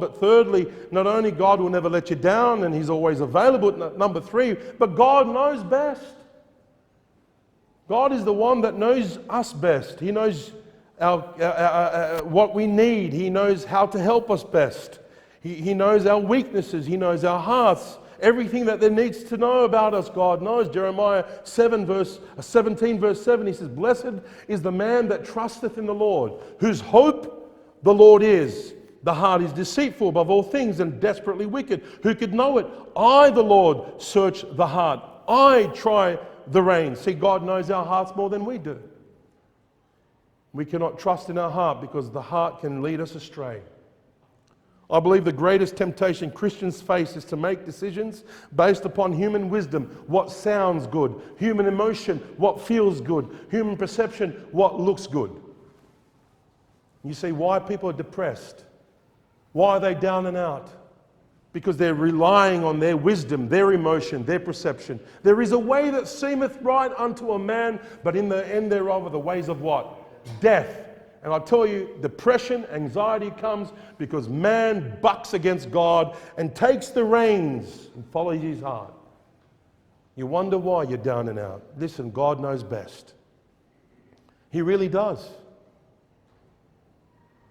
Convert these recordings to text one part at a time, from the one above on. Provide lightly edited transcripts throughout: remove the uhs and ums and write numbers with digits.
But thirdly, not only God will never let you down and He's always available, number three, but God knows best. God is the one that knows us best. He knows what we need. He knows how to help us best. He knows our weaknesses. He knows our hearts. Everything that there needs to know about us, God knows. Jeremiah 17, verse 7, he says, "Blessed is the man that trusteth in the Lord, whose hope the Lord is. The heart is deceitful above all things and desperately wicked. Who could know it? I, the Lord, search the heart. I try the reins." See, God knows our hearts more than we do. We cannot trust in our heart because the heart can lead us astray. I believe the greatest temptation Christians face is to make decisions based upon human wisdom, what sounds good, human emotion, what feels good, human perception, what looks good. You see why people are depressed. Why are they down and out? Because they're relying on their wisdom, their emotion, their perception. There is a way that seemeth right unto a man, but in the end thereof are the ways of what? Death. And I tell you, depression, anxiety comes because man bucks against God and takes the reins and follows his heart. You wonder why you're down and out. Listen, God knows best. He really does.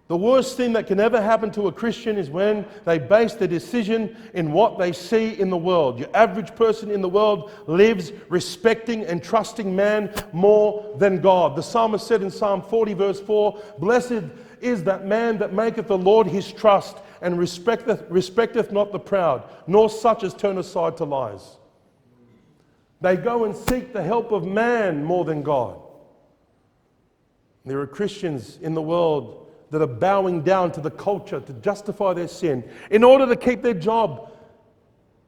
The worst thing that can ever happen to a Christian is when they base their decision in what they see in the world. Your average person in the world lives respecting and trusting man more than God. The psalmist said in Psalm 40 verse 4, "Blessed is that man that maketh the Lord his trust, and respecteth not the proud, nor such as turn aside to lies." They go and seek the help of man more than God. There are Christians in the world that are bowing down to the culture to justify their sin in order to keep their job.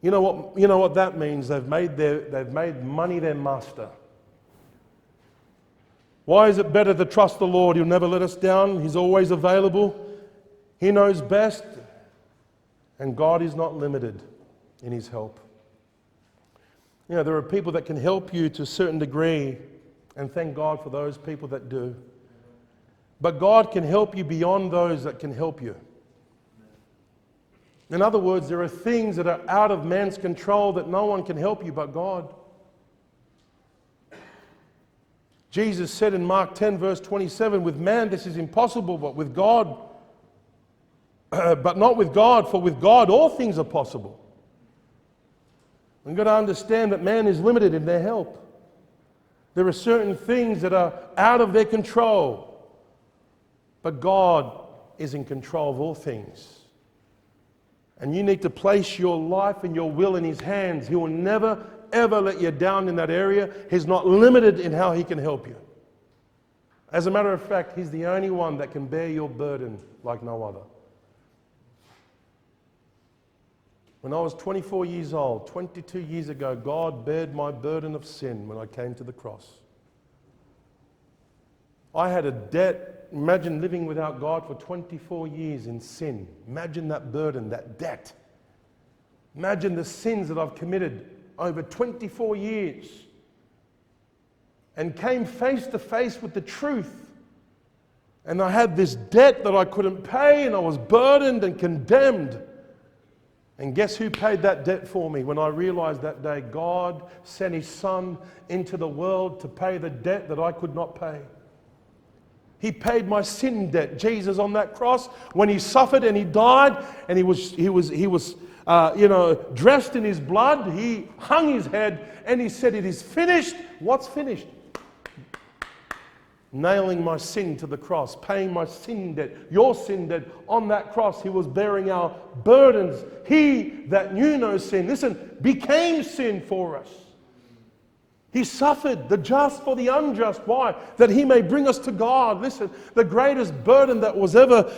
You know what that means? They've made money their master. Why is it better to trust the Lord? He'll never let us down. He's always available. He knows best. And God is not limited in His help. You know, there are people that can help you to a certain degree, and thank God for those people that do. But God can help you beyond those that can help you. In other words, there are things that are out of man's control that no one can help you but God. Jesus said in Mark 10 verse 27, "With man this is impossible, but with God, but not with God, for with God all things are possible." We've got to understand that man is limited in their help. There are certain things that are out of their control. But God is in control of all things. And you need to place your life and your will in His hands. He will never, ever let you down in that area. He's not limited in how He can help you. As a matter of fact, He's the only one that can bear your burden like no other. When I was 24 years old, 22 years ago, God bared my burden of sin when I came to the cross. I had a debt. Imagine living without God for 24 years in sin. Imagine that burden, that debt. Imagine the sins that I've committed over 24 years. And came face to face with the truth. And I had this debt that I couldn't pay, and I was burdened and condemned. And guess who paid that debt for me? When I realized that day, God sent His Son into the world to pay the debt that I could not pay. He paid my sin debt. Jesus on that cross, when He suffered and He died, and he was dressed in His blood. He hung His head and He said, "It is finished." What's finished? Nailing my sin to the cross, paying my sin debt, your sin debt on that cross. He was bearing our burdens. He that knew no sin, listen, became sin for us. He suffered, the just for the unjust. Why? That He may bring us to God. Listen, the greatest burden that was ever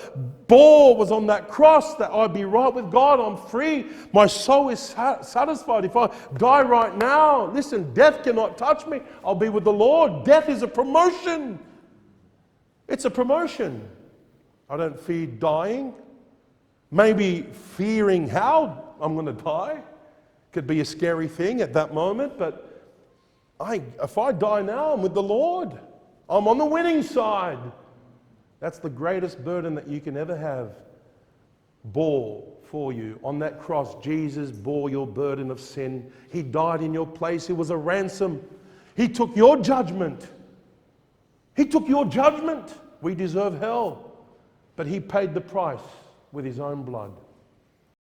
bore was on that cross, that I'd be right with God. I'm free. My soul is satisfied. If I die right now, listen, death cannot touch me. I'll be with the Lord. Death is a promotion. It's a promotion. I don't fear dying. Maybe fearing how I'm going to die could be a scary thing at that moment, but if I die now, I'm with the Lord. I'm on the winning side. That's the greatest burden that you can ever have. bore for you. On that cross, Jesus bore your burden of sin. He died in your place. It was a ransom. He took your judgment. He took your judgment. We deserve hell. But He paid the price with His own blood.